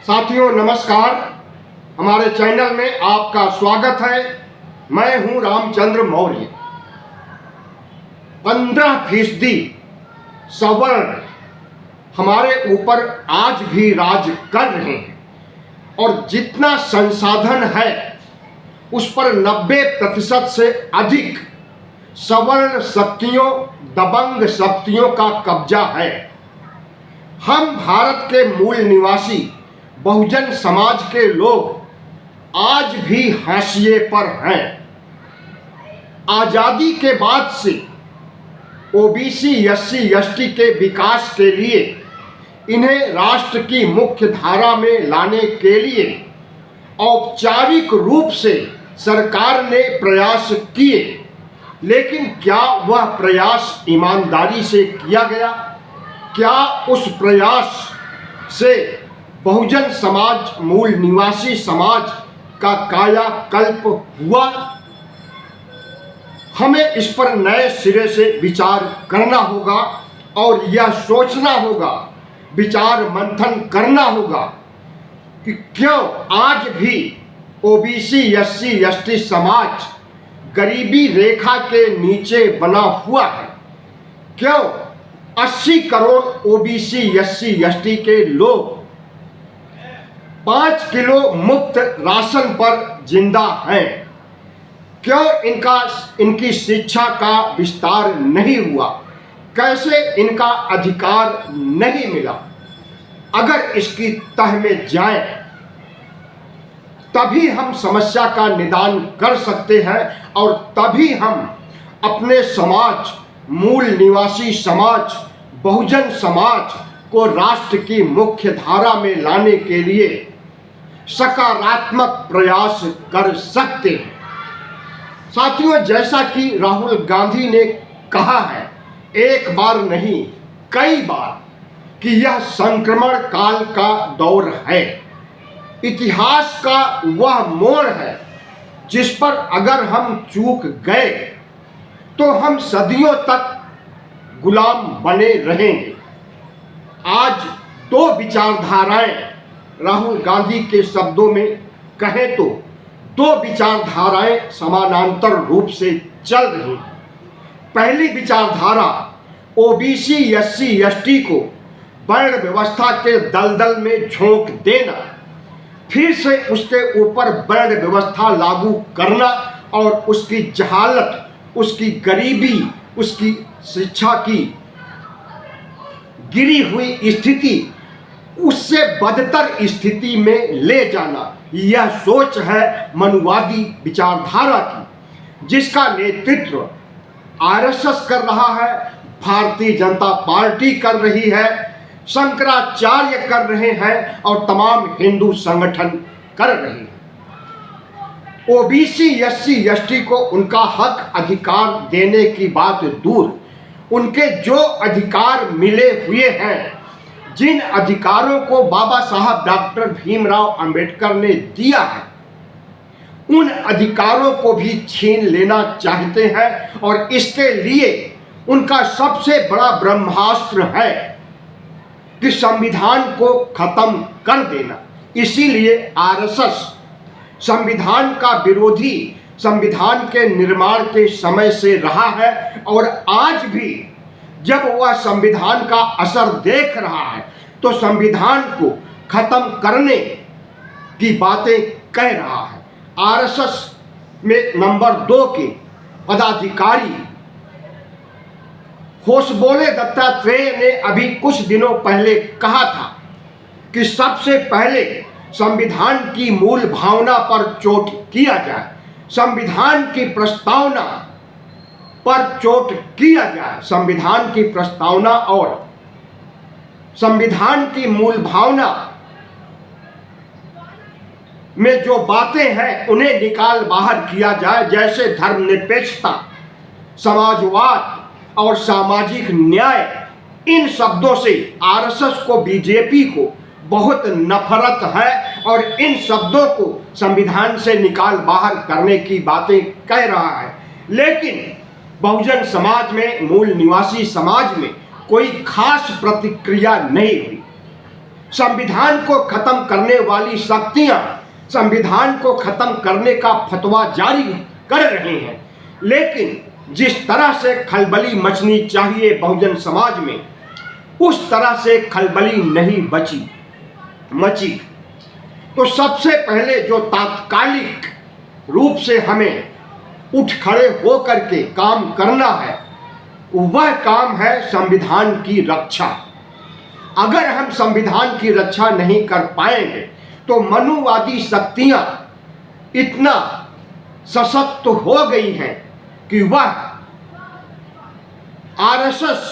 साथियों नमस्कार, हमारे चैनल में आपका स्वागत है। मैं हूं रामचंद्र मौर्य। 15% सवर्ण हमारे ऊपर आज भी राज कर रहे हैं और जितना संसाधन है उस पर 90% से अधिक सवर्ण शक्तियों, दबंग शक्तियों का कब्जा है। हम भारत के मूल निवासी बहुजन समाज के लोग आज भी हाशिए पर हैं। आज़ादी के बाद से ओबीसी, एससी, एसटी के विकास के लिए, इन्हें राष्ट्र की मुख्य धारा में लाने के लिए औपचारिक रूप से सरकार ने प्रयास किए, लेकिन क्या वह प्रयास ईमानदारी से किया गया? क्या उस प्रयास से बहुजन समाज, मूल निवासी समाज का कायाकल्प हुआ? हमें इस पर नए सिरे से विचार करना होगा और यह सोचना होगा, विचार मंथन करना होगा कि क्यों आज भी ओबीसी, एससी, एसटी समाज गरीबी रेखा के नीचे बना हुआ है। क्यों 80 करोड़ ओबीसी, एससी, एसटी के लोग 5 किलो मुफ्त राशन पर जिंदा हैं? क्यों इनकी शिक्षा का विस्तार नहीं हुआ? कैसे इनका अधिकार नहीं मिला? अगर इसकी तह में जाए तभी हम समस्या का निदान कर सकते हैं और तभी हम अपने समाज, मूल निवासी समाज, बहुजन समाज को राष्ट्र की मुख्य धारा में लाने के लिए सकारात्मक प्रयास कर सकते हैं। साथियों, जैसा कि राहुल गांधी ने कहा है, एक बार नहीं कई बार, कि यह संक्रमण काल का दौर है, इतिहास का वह मोड़ है जिस पर अगर हम चूक गए तो हम सदियों तक गुलाम बने रहेंगे। आज दो विचारधाराएं, राहुल गांधी के शब्दों में कहें तो दो विचारधाराएं समानांतर रूप से चल रही हैं। पहली विचारधारा ओबीसी, एससी, एसटी को वर्ण व्यवस्था के दलदल में झोंक देना, फिर से उसके ऊपर वर्ण व्यवस्था लागू करना और उसकी जहालत, उसकी गरीबी, उसकी शिक्षा की गिरी हुई स्थिति, उससे बदतर स्थिति में ले जाना, यह सोच है मनुवादी विचारधारा की, जिसका नेतृत्व आरएसएस कर रहा है, भारतीय जनता पार्टी कर रही है, शंकराचार्य कर रहे हैं और तमाम हिंदू संगठन कर रहे हैं। ओबीसी, एससी, एसटी को उनका हक अधिकार देने की बात दूर, उनके जो अधिकार मिले हुए हैं, जिन अधिकारों को बाबा साहब डॉक्टर भीमराव अंबेडकर ने दिया है, उन अधिकारों को भी छीन लेना चाहते हैं और इसके लिए उनका सबसे बड़ा ब्रह्मास्त्र है कि संविधान को खत्म कर देना। इसीलिए आरएसएस संविधान का विरोधी संविधान के निर्माण के समय से रहा है और आज भी जब वह संविधान का असर देख रहा है तो संविधान को खत्म करने की बातें कह रहा है। आरएसएस में नंबर 2 के पदाधिकारी होशबोले दत्तात्रेय ने अभी कुछ दिनों पहले कहा था कि सबसे पहले संविधान की मूल भावना पर चोट किया जाए, संविधान की प्रस्तावना पर चोट किया जाए। संविधान की प्रस्तावना और संविधान की मूल भावना में जो बातें हैं उन्हें निकाल बाहर किया जाए, जैसे धर्मनिरपेक्षता, समाजवाद और सामाजिक न्याय। इन शब्दों से आरएसएस को, बीजेपी को बहुत नफरत है और इन शब्दों को संविधान से निकाल बाहर करने की बातें कह रहा है। लेकिन बहुजन समाज में, मूल निवासी समाज में कोई खास प्रतिक्रिया नहीं हुई। संविधान को खत्म करने वाली शक्तियां संविधान को खत्म करने का फतवा जारी कर रही हैं, लेकिन जिस तरह से खलबली मचनी चाहिए बहुजन समाज में, उस तरह से खलबली नहीं मची। तो सबसे पहले जो तात्कालिक रूप से हमें उठ खड़े होकर के काम करना है, वह काम है संविधान की रक्षा। अगर हम संविधान की रक्षा नहीं कर पाएंगे तो मनुवादी शक्तियां इतना सशक्त हो गई हैं कि वह आरएसएस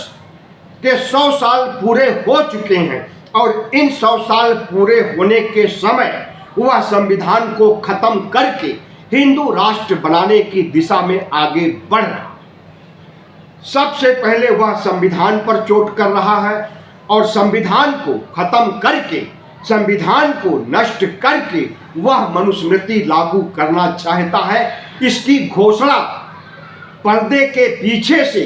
के 100 साल पूरे हो चुके हैं और इन 100 साल पूरे होने के समय वह संविधान को खत्म करके हिंदू राष्ट्र बनाने की दिशा में आगे बढ़ रहा। सबसे पहले वह संविधान पर चोट कर रहा है और संविधान को खत्म करके, संविधान को नष्ट करके वह मनुस्मृति लागू करना चाहता है। इसकी घोषणा पर्दे के पीछे से,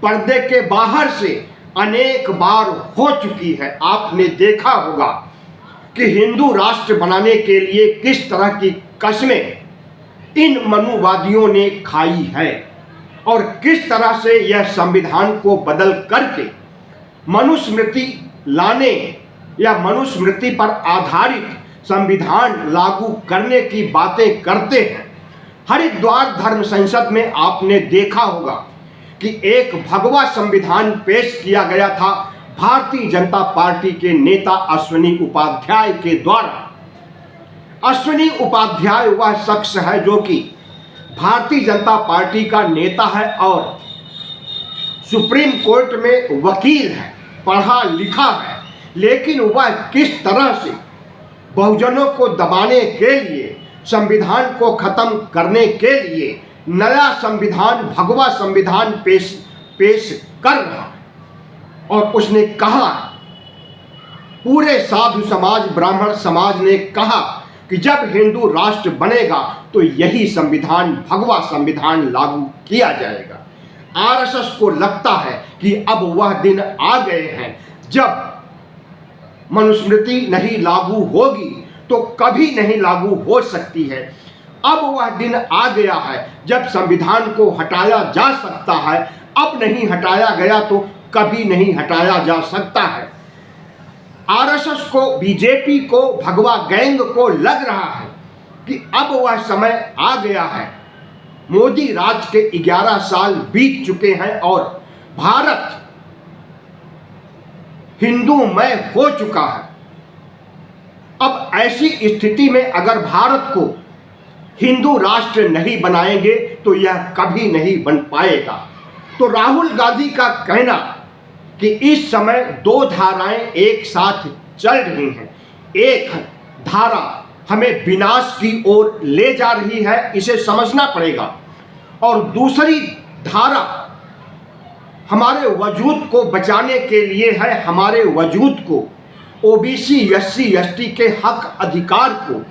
पर्दे के बाहर से अनेक बार हो चुकी है। आपने देखा होगा कि हिंदू राष्ट्र बनाने के लिए किस तरह की कस्में इन मनुवादियों ने खाई है और किस तरह से यह संविधान को बदल करके मनुस्मृति लाने या मनुस्मृति पर आधारित संविधान लागू करने की बातें करते हैं। हरिद्वार धर्म संसद में आपने देखा होगा कि एक भगवा संविधान पेश किया गया था भारतीय जनता पार्टी के नेता अश्विनी उपाध्याय के द्वारा। अश्विनी उपाध्याय वह शख्स है जो कि भारतीय जनता पार्टी का नेता है और सुप्रीम कोर्ट में वकील है, पढ़ा लिखा है, लेकिन वह किस तरह से बहुजनों को दबाने के लिए, संविधान को खत्म करने के लिए नया संविधान, भगवा संविधान पेश कर रहा है। और उसने कहा, पूरे साधु समाज, ब्राह्मण समाज ने कहा कि जब हिंदू राष्ट्र बनेगा तो यही संविधान, भगवा संविधान लागू किया जाएगा। आरएसएस को लगता है कि अब वह दिन आ गए हैं जब मनुस्मृति नहीं लागू होगी तो कभी नहीं लागू हो सकती है। अब वह दिन आ गया है जब संविधान को हटाया जा सकता है। अब नहीं हटाया गया तो कभी नहीं हटाया जा सकता है। आरएसएस को, बीजेपी को, भगवा गैंग को लग रहा है कि अब वह समय आ गया है। मोदी राज के 11 साल बीत चुके हैं और भारत हिंदूमय हो चुका है। अब ऐसी स्थिति में अगर भारत को हिंदू राष्ट्र नहीं बनाएंगे तो यह कभी नहीं बन पाएगा। तो राहुल गांधी का कहना कि इस समय दो धाराएं एक साथ चल रही हैं, एक धारा हमें विनाश की ओर ले जा रही है, इसे समझना पड़ेगा, और दूसरी धारा हमारे वजूद को बचाने के लिए है, हमारे वजूद को, ओबीसी, एससी, एसटी के हक अधिकार को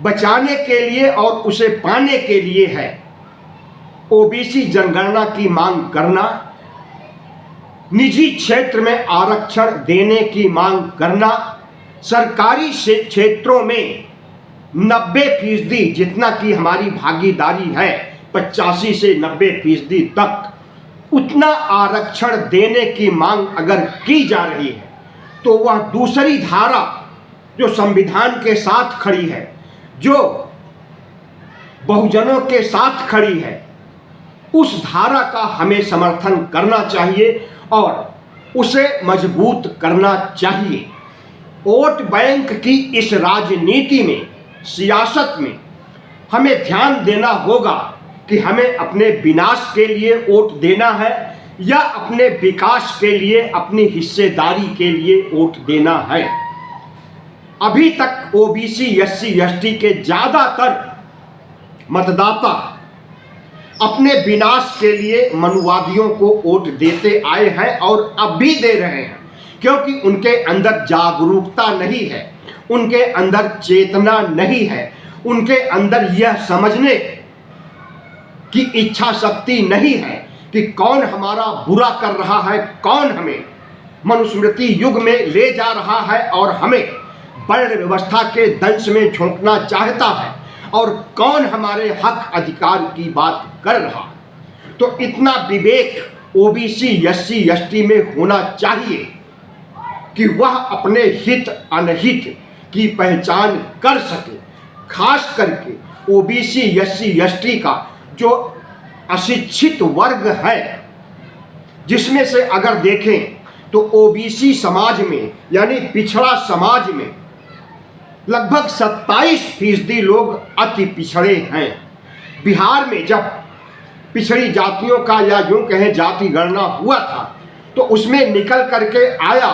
बचाने के लिए और उसे पाने के लिए है। ओबीसी जनगणना की मांग करना, निजी क्षेत्र में आरक्षण देने की मांग करना, सरकारी क्षेत्रों में 90% जितना कि हमारी भागीदारी है 85 से 90% तक, उतना आरक्षण देने की मांग अगर की जा रही है तो वह दूसरी धारा जो संविधान के साथ खड़ी है, जो बहुजनों के साथ खड़ी है, उस धारा का हमें समर्थन करना चाहिए और उसे मजबूत करना चाहिए। वोट बैंक की इस राजनीति में, सियासत में हमें ध्यान देना होगा कि हमें अपने विनाश के लिए वोट देना है या अपने विकास के लिए, अपनी हिस्सेदारी के लिए वोट देना है। अभी तक ओबीसी, एससी, एसटी के ज़्यादातर मतदाता अपने विनाश के लिए मनुवादियों को वोट देते आए हैं और अब भी दे रहे हैं, क्योंकि उनके अंदर जागरूकता नहीं है, उनके अंदर चेतना नहीं है, उनके अंदर यह समझने की इच्छा शक्ति नहीं है कि कौन हमारा बुरा कर रहा है, कौन हमें मनुस्मृति युग में ले जा रहा है और हमें वर्ण व्यवस्था के दंश में झोंकना चाहता है, और कौन हमारे हक अधिकार की बात कर रहा है। तो इतना विवेक ओबीसी एससी एसटी में होना चाहिए कि वह अपने हित अनहित की पहचान कर सके। खास करके ओबीसी एससी एसटी का जो अशिक्षित वर्ग है, जिसमें से अगर देखें तो ओबीसी समाज में यानी पिछड़ा समाज में लगभग 27% लोग अति पिछड़े हैं। बिहार में जब पिछड़ी जातियों का या यूं कहें जाति गणना हुआ था तो उसमें निकल करके आया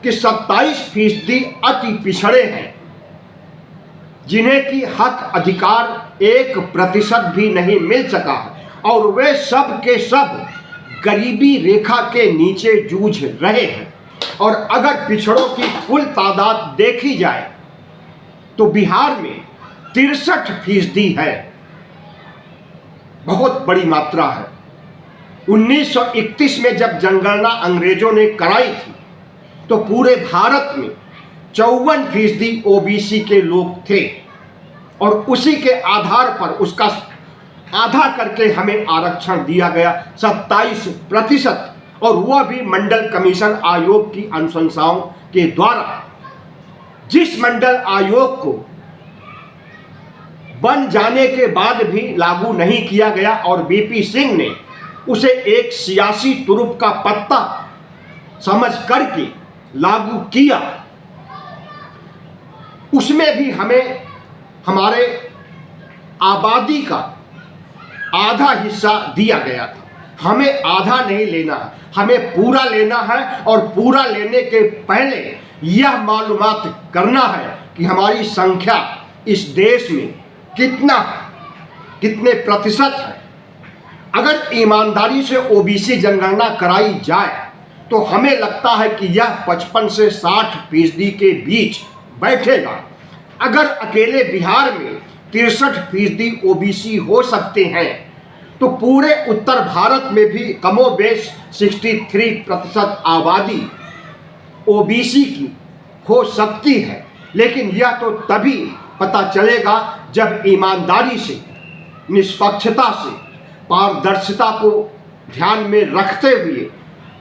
कि 27% अति पिछड़े हैं, जिन्हें की हक अधिकार 1% भी नहीं मिल सका है, और वे सब के सब गरीबी रेखा के नीचे जूझ रहे हैं। और अगर पिछड़ों की कुल तादाद देखी जाए तो बिहार में 63% है, बहुत बड़ी मात्रा है। 1931 में जब जनगणना अंग्रेजों ने कराई थी तो पूरे भारत में 54% ओबीसी के लोग थे, और उसी के आधार पर उसका आधा करके हमें आरक्षण दिया गया 27%, और वह भी मंडल कमीशन आयोग की अनुशंसाओं के द्वारा, जिस मंडल आयोग को बन जाने के बाद भी लागू नहीं किया गया और बीपी सिंह ने उसे एक सियासी तुरुप का पत्ता समझ करके लागू किया। उसमें भी हमें हमारे आबादी का आधा हिस्सा दिया गया था। हमें आधा नहीं लेना है, हमें पूरा लेना है, और पूरा लेने के पहले यह मालूमात करना है कि हमारी संख्या इस देश में कितना है, कितने प्रतिशत है। अगर ईमानदारी से ओबीसी जनगणना कराई जाए तो हमें लगता है कि यह 55 से 60% के बीच बैठेगा। अगर अकेले बिहार में 63% ओबीसी हो सकते हैं तो पूरे उत्तर भारत में भी कमोबेश 63% आबादी ओबीसी की हो सकती है। लेकिन यह तो तभी पता चलेगा जब ईमानदारी से, निष्पक्षता से, पारदर्शिता को ध्यान में रखते हुए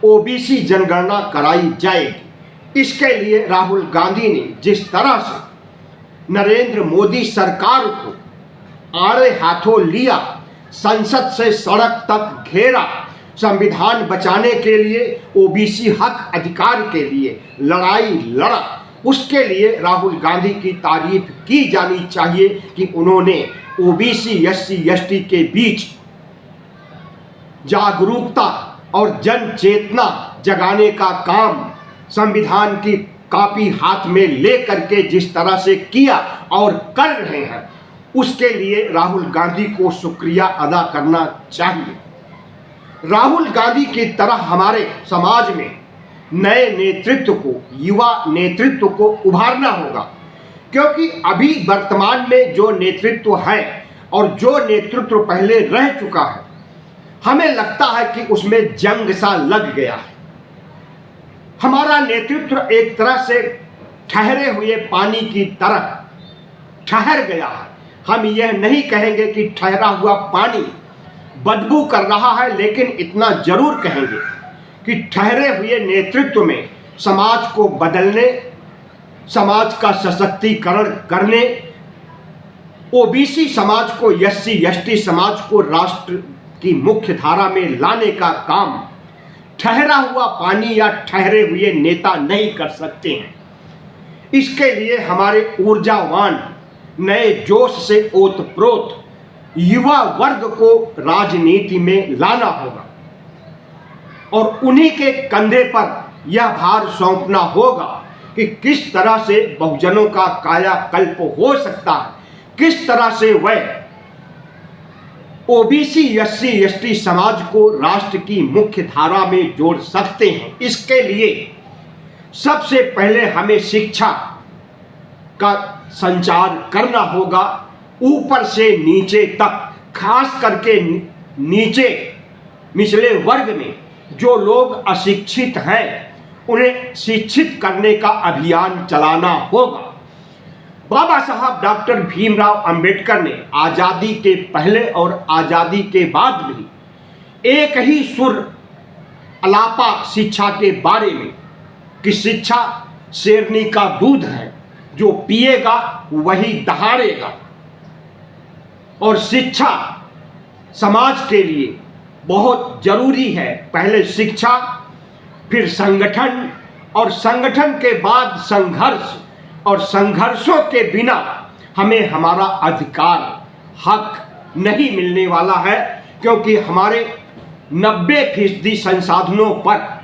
ओबीसी जनगणना कराई जाएगी। इसके लिए राहुल गांधी ने जिस तरह से नरेंद्र मोदी सरकार को आड़े हाथों लिया, संसद से सड़क तक घेरा, संविधान बचाने के लिए, ओबीसी हक अधिकार के लिए लड़ाई लड़ा, उसके लिए राहुल गांधी की तारीफ की जानी चाहिए कि उन्होंने ओबीसी एससी एसटी के बीच जागरूकता और जन चेतना जगाने का काम संविधान की कॉपी हाथ में ले करके जिस तरह से किया और कर रहे हैं, उसके लिए राहुल गांधी को शुक्रिया अदा करना चाहिए। राहुल गांधी की तरह हमारे समाज में नए नेतृत्व को, युवा नेतृत्व को उभारना होगा, क्योंकि अभी वर्तमान में जो नेतृत्व है और जो नेतृत्व पहले रह चुका है, हमें लगता है कि उसमें जंग सा लग गया है। हमारा नेतृत्व एक तरह से ठहरे हुए पानी की तरह ठहर गया है। हम यह नहीं कहेंगे कि ठहरा हुआ पानी बदबू कर रहा है, लेकिन इतना जरूर कहेंगे कि ठहरे हुए नेतृत्व में समाज को बदलने, समाज का सशक्तिकरण करने, ओबीसी समाज को, एससी एसटी समाज को राष्ट्र की मुख्य धारा में लाने का काम ठहरा हुआ पानी या ठहरे हुए नेता नहीं कर सकते हैं। इसके लिए हमारे ऊर्जावान, नए जोश से ओतप्रोत युवा वर्ग को राजनीति में लाना होगा और उन्हीं के कंधे पर यह भार सौंपना होगा कि किस तरह से बहुजनों का कायाकल्प हो सकता है, किस तरह से वह ओबीसी एससी एसटी समाज को राष्ट्र की मुख्य धारा में जोड़ सकते हैं। इसके लिए सबसे पहले हमें शिक्षा का संचार करना होगा, ऊपर से नीचे तक, खास करके नीचे निचले वर्ग में जो लोग अशिक्षित हैं उन्हें शिक्षित करने का अभियान चलाना होगा। बाबा साहब डॉक्टर भीमराव अंबेडकर ने आज़ादी के पहले और आज़ादी के बाद भी एक ही सुर अलापा शिक्षा के बारे में कि शिक्षा शेरनी का दूध है, जो पिएगा वही दहाड़ेगा। और शिक्षा समाज के लिए बहुत जरूरी है। पहले शिक्षा, फिर संगठन, और संगठन के बाद संघर्ष, और संघर्षों के बिना हमें हमारा अधिकार, हक नहीं मिलने वाला है। क्योंकि हमारे 90% संसाधनों पर,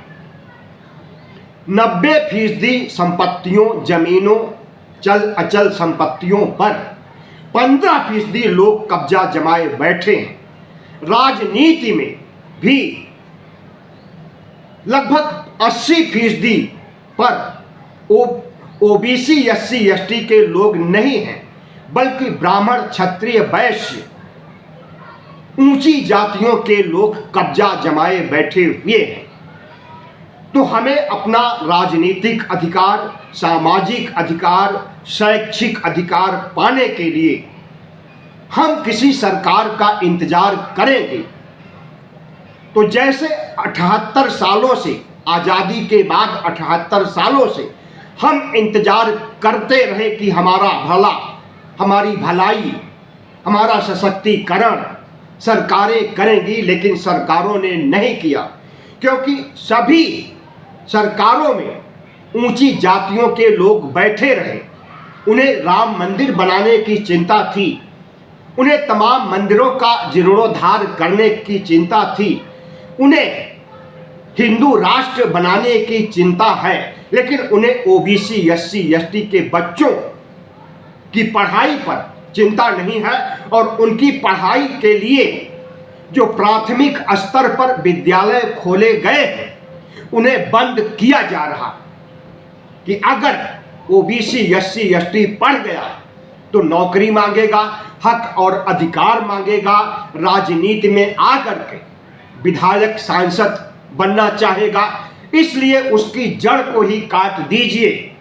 90% संपत्तियों, जमीनों, चल अचल संपत्तियों पर 15% लोग कब्जा जमाए बैठे हैं। राजनीति में भी लगभग 80% पर ओबीसी, एससी, एसटी के लोग नहीं हैं, बल्कि ब्राह्मण, क्षत्रिय, वैश्य, ऊंची जातियों के लोग कब्जा जमाए बैठे हुए हैं। तो हमें अपना राजनीतिक अधिकार, सामाजिक अधिकार, शैक्षिक अधिकार पाने के लिए हम किसी सरकार का इंतजार करेंगे तो जैसे 78 सालों से, आज़ादी के बाद 78 सालों से हम इंतजार करते रहे कि हमारा भला, हमारी भलाई, हमारा सशक्तिकरण सरकारें करेंगी, लेकिन सरकारों ने नहीं किया। क्योंकि सभी सरकारों में ऊंची जातियों के लोग बैठे रहे। उन्हें राम मंदिर बनाने की चिंता थी, उन्हें तमाम मंदिरों का जीर्णोद्धार करने की चिंता थी, उन्हें हिंदू राष्ट्र बनाने की चिंता है, लेकिन उन्हें ओबीसी, एससी, एसटी के बच्चों की पढ़ाई पर चिंता नहीं है। और उनकी पढ़ाई के लिए जो प्राथमिक स्तर पर विद्यालय खोले गए हैं, उन्हें बंद किया जा रहा कि अगर ओबीसी, एससी, एसटी पढ़ गया तो नौकरी मांगेगा, हक और अधिकार मांगेगा, राजनीति में आकर के विधायक, सांसद बनना चाहेगा। इसलिए उसकी जड़ को ही काट दीजिए,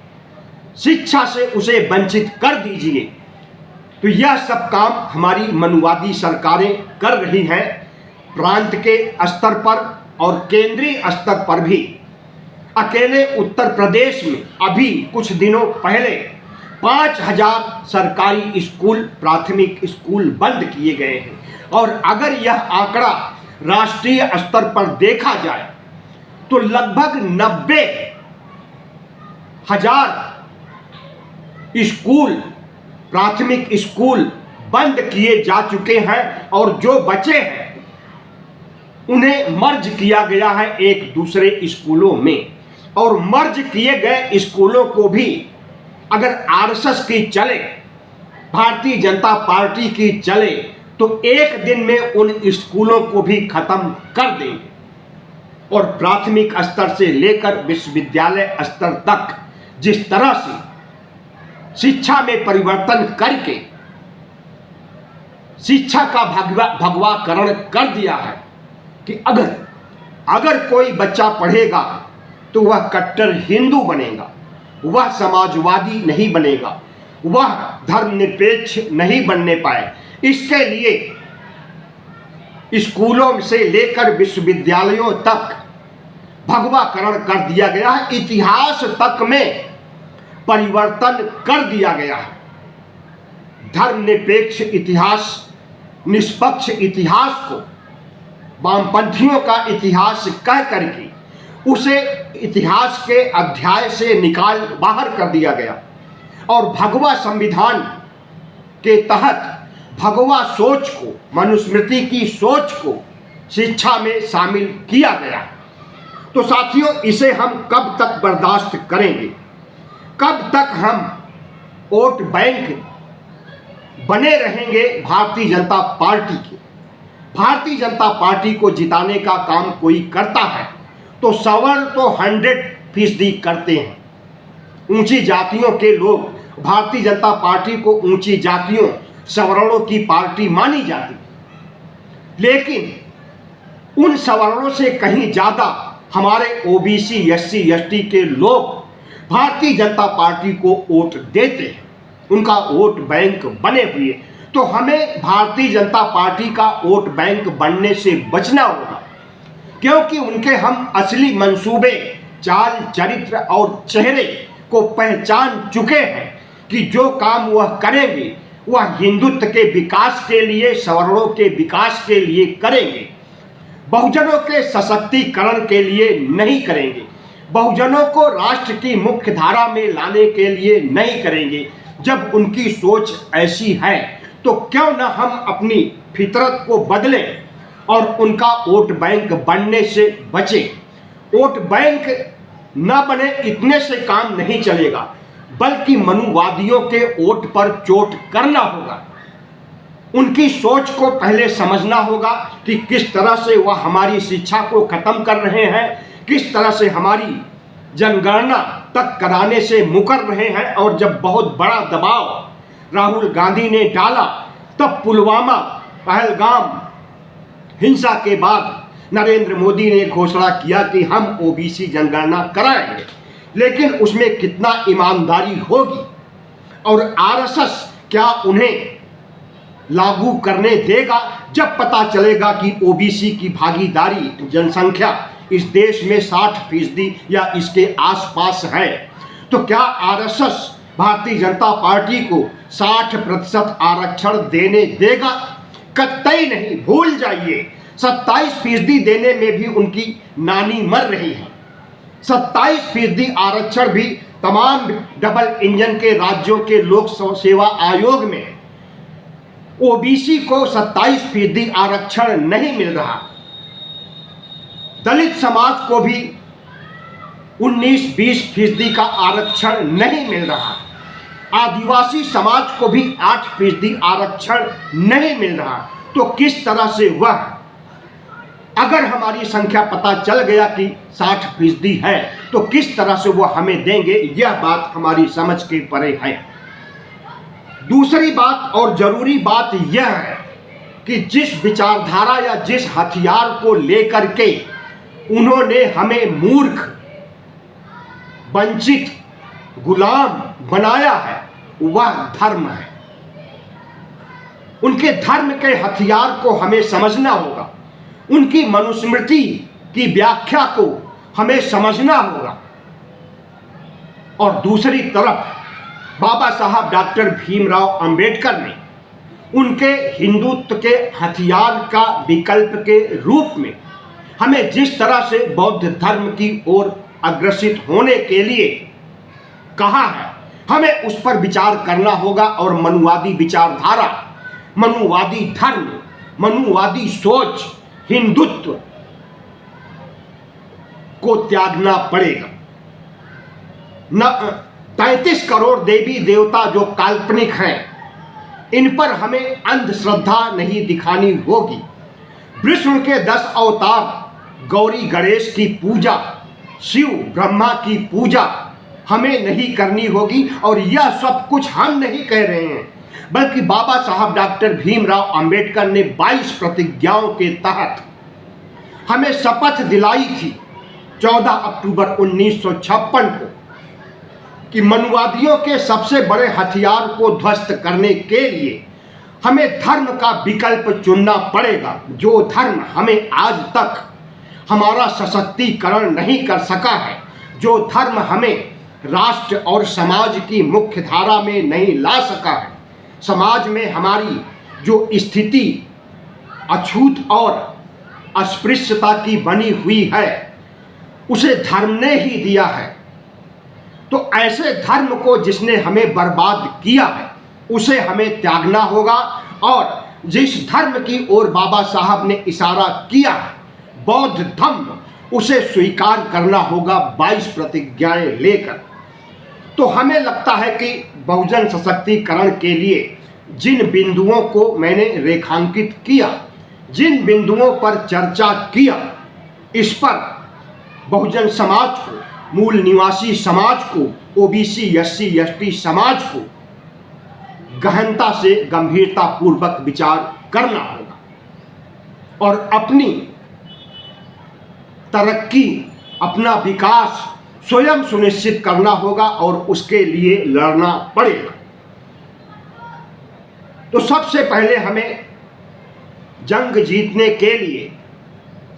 शिक्षा से उसे वंचित कर दीजिए। तो यह सब काम हमारी मनुवादी सरकारें कर रही हैं, प्रांत के स्तर पर और केंद्रीय स्तर पर भी। अकेले उत्तर प्रदेश में अभी कुछ दिनों पहले 5000 सरकारी स्कूल, प्राथमिक स्कूल बंद किए गए हैं। और अगर यह आंकड़ा राष्ट्रीय स्तर पर देखा जाए तो लगभग 90,000 स्कूल, प्राथमिक स्कूल बंद किए जा चुके हैं। और जो बचे हैं उन्हें मर्ज किया गया है एक दूसरे स्कूलों में। और मर्ज किए गए स्कूलों को भी अगर आरएसएस की चले, भारतीय जनता पार्टी की चले, तो एक दिन में उन स्कूलों को भी खत्म कर देंगे। और प्राथमिक स्तर से लेकर विश्वविद्यालय स्तर तक जिस तरह से शिक्षा में परिवर्तन करके शिक्षा का भगवाकरण कर दिया है कि अगर कोई बच्चा पढ़ेगा तो वह कट्टर हिंदू बनेगा, वह समाजवादी नहीं बनेगा, वह धर्मनिरपेक्ष नहीं बनने पाए। इसके लिए स्कूलों से लेकर विश्वविद्यालयों तक भगवाकरण कर दिया गया है, इतिहास तक में परिवर्तन कर दिया गया है। धर्मनिरपेक्ष इतिहास, निष्पक्ष इतिहास को वामपंथियों का इतिहास कह करके उसे इतिहास के अध्याय से निकाल बाहर कर दिया गया। और भगवा संविधान के तहत भगवा सोच को, मनुस्मृति की सोच को शिक्षा में शामिल किया गया। तो साथियों, इसे हम कब तक बर्दाश्त करेंगे? कब तक हम वोट बैंक बने रहेंगे भारतीय जनता पार्टी के? भारतीय जनता पार्टी को जिताने का काम कोई करता है तो सवर्ण तो 100% करते हैं। ऊंची जातियों के लोग भारतीय जनता पार्टी को ऊंची जातियों, सवर्णों की पार्टी मानी जाती, लेकिन उन सवर्णों से कहीं ज्यादा हमारे ओबीसी एससी एसटी के लोग भारतीय जनता पार्टी को वोट देते हैं, उनका वोट बैंक बने हुए, तो हमें भारतीय जनता पार्टी का वोट बैंक बनने से बचना होगा, क्योंकि उनके हम असली मंसूबे, चाल चरित्र और चेहरे को पहचान चुके हैं कि जो काम वह करेंगे वह हिंदुत्व के विकास के लिए, सवर्णों के विकास के लिए करेंगे, बहुजनों के सशक्तिकरण के लिए नहीं करेंगे, बहुजनों को राष्ट्र की मुख्य धारा में लाने के लिए नहीं करेंगे। जब उनकी सोच ऐसी है तो क्यों न हम अपनी फितरत को बदलें और उनका वोट बैंक बनने से बचें। वोट बैंक न बने इतने से काम नहीं चलेगा, बल्कि मनुवादियों के वोट पर चोट करना होगा। उनकी सोच को पहले समझना होगा कि किस तरह से वह हमारी शिक्षा को खत्म कर रहे हैं, किस तरह से हमारी जनगणना तक कराने से मुकर रहे हैं। और जब बहुत बड़ा दबाव राहुल गांधी ने डाला, तब पुलवामा पहलगाम हिंसा के बाद नरेंद्र मोदी ने घोषणा किया कि हम ओबीसी जनगणना कराएंगे, लेकिन उसमें कितना ईमानदारी होगी और आरएसएस क्या उन्हें लागू करने देगा। जब पता चलेगा कि ओबीसी की भागीदारी जनसंख्या इस देश में 60% या इसके आसपास है, तो क्या आरएसएस भारतीय जनता पार्टी को 60% आरक्षण देने देगा? कतई नहीं, भूल जाइए। 27% देने में भी उनकी नानी मर रही है। 27% आरक्षण भी तमाम डबल इंजन के राज्यों के लोक सेवा आयोग में ओबीसी को 27% आरक्षण नहीं मिल रहा। दलित समाज को भी 19-20% का आरक्षण नहीं मिल रहा। आदिवासी समाज को भी 8% आरक्षण नहीं मिल रहा। तो किस तरह से वह, अगर हमारी संख्या पता चल गया कि 60% है, तो किस तरह से वह हमें देंगे, यह बात हमारी समझ के परे है। दूसरी बात और जरूरी बात यह है कि जिस विचारधारा या जिस हथियार को लेकर के उन्होंने हमें मूर्ख, वंचित, गुलाम बनाया है, वह धर्म है। उनके धर्म के हथियार को हमें समझना होगा, उनकी मनुस्मृति की व्याख्या को हमें समझना होगा। और दूसरी तरफ बाबा साहब डॉक्टर भीमराव अंबेडकर ने उनके हिंदुत्व के हथियार का विकल्प के रूप में हमें जिस तरह से बौद्ध धर्म की ओर अग्रसित होने के लिए कहा है, हमें उस पर विचार करना होगा और मनुवादी विचारधारा, मनुवादी धर्म, मनुवादी सोच, हिंदुत्व को त्यागना पड़ेगा। 33 करोड़ देवी देवता जो काल्पनिक हैं, इन पर हमें अंधश्रद्धा नहीं दिखानी होगी। विष्णु के 10 अवतार, गौरी गणेश की पूजा, शिव ब्रह्मा की पूजा हमें नहीं करनी होगी। और यह सब कुछ हम नहीं कह रहे हैं, बल्कि बाबा साहब डॉक्टर भीमराव अंबेडकर ने 22 प्रतिज्ञाओं के तहत हमें शपथ दिलाई थी 14 अक्टूबर 1956 को कि मनुवादियों के सबसे बड़े हथियार को ध्वस्त करने के लिए हमें धर्म का विकल्प चुनना पड़ेगा। जो धर्म हमें आज तक हमारा सशक्तिकरण नहीं कर सका है, जो धर्म हमें राष्ट्र और समाज की मुख्य धारा में नहीं ला सका है, समाज में हमारी जो स्थिति अछूत और अस्पृश्यता की बनी हुई है, उसे धर्म ने ही दिया है। तो ऐसे धर्म को जिसने हमें बर्बाद किया है, उसे हमें त्यागना होगा। और जिस धर्म की ओर बाबा साहब ने इशारा किया है, बौद्ध धर्म, उसे स्वीकार करना होगा 22 प्रतिज्ञाएं लेकर। तो हमें लगता है कि बहुजन सशक्तिकरण के लिए जिन बिंदुओं को मैंने रेखांकित किया, जिन बिंदुओं पर चर्चा किया, इस पर बहुजन समाज को, मूल निवासी समाज को, ओबीसी एससी एसटी समाज को गहनता से, गंभीरता पूर्वक विचार करना होगा और अपनी तरक्की अपना विकास स्वयं सुनिश्चित करना होगा और उसके लिए लड़ना पड़ेगा। तो सबसे पहले हमें जंग जीतने के लिए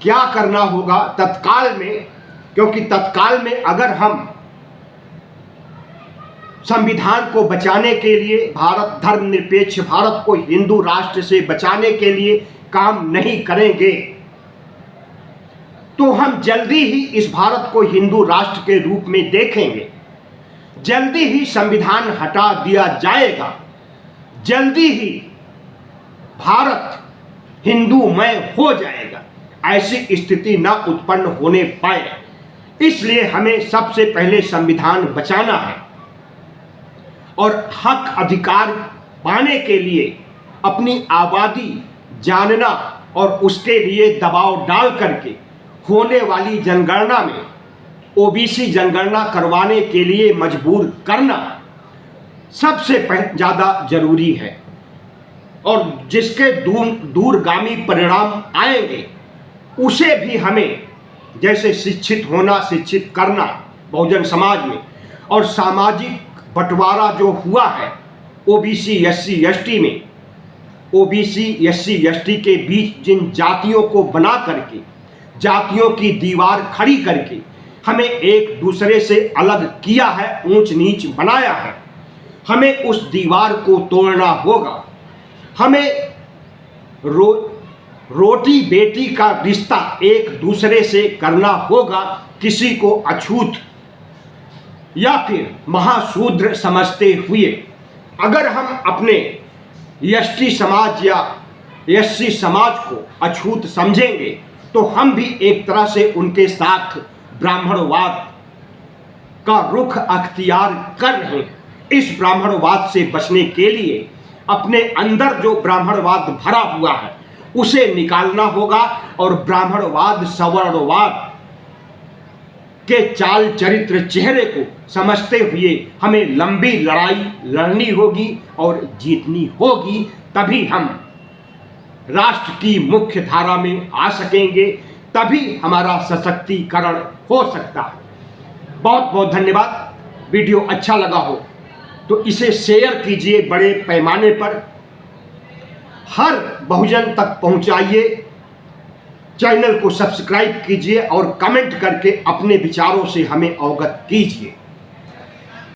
क्या करना होगा तत्काल में, क्योंकि तत्काल में अगर हम संविधान को बचाने के लिए, भारत धर्मनिरपेक्ष भारत को हिंदू राष्ट्र से बचाने के लिए काम नहीं करेंगे तो हम जल्दी ही इस भारत को हिंदू राष्ट्र के रूप में देखेंगे, जल्दी ही संविधान हटा दिया जाएगा, जल्दी ही भारत हिंदूमय हो जाएगा। ऐसी स्थिति न उत्पन्न होने पाए, इसलिए हमें सबसे पहले संविधान बचाना है और हक अधिकार पाने के लिए अपनी आबादी जानना और उसके लिए दबाव डाल करके होने वाली जनगणना में ओबीसी जनगणना करवाने के लिए मजबूर करना सबसे ज़्यादा जरूरी है। और जिसके दूरगामी परिणाम आएंगे उसे भी हमें, जैसे शिक्षित होना, शिक्षित करना बहुजन समाज में, और सामाजिक बंटवारा जो हुआ है ओबीसी एससी एसटी में, ओबीसी एससी एसटी के बीच जिन जातियों को बना करके, जातियों की दीवार खड़ी करके हमें एक दूसरे से अलग किया है, ऊंच नीच बनाया है, हमें उस दीवार को तोड़ना होगा। हमें रोटी बेटी का रिश्ता एक दूसरे से करना होगा, किसी को अछूत या फिर महाशूद्र समझते हुए। अगर हम अपने एसटी समाज या एससी समाज को अछूत समझेंगे तो हम भी एक तरह से उनके साथ ब्राह्मणवाद का रुख अख्तियार कर रहे हैं। इस ब्राह्मणवाद से बचने के लिए अपने अंदर जो ब्राह्मणवाद भरा हुआ है उसे निकालना होगा और ब्राह्मणवाद सवर्णवाद के चाल चरित्र चेहरे को समझते हुए हमें लंबी लड़ाई लड़नी होगी और जीतनी होगी, तभी हम राष्ट्र की मुख्य धारा में आ सकेंगे, तभी हमारा सशक्तिकरण हो सकता है। बहुत बहुत धन्यवाद। वीडियो अच्छा लगा हो तो इसे शेयर कीजिए, बड़े पैमाने पर हर बहुजन तक पहुंचाइए, चैनल को सब्सक्राइब कीजिए और कमेंट करके अपने विचारों से हमें अवगत कीजिए।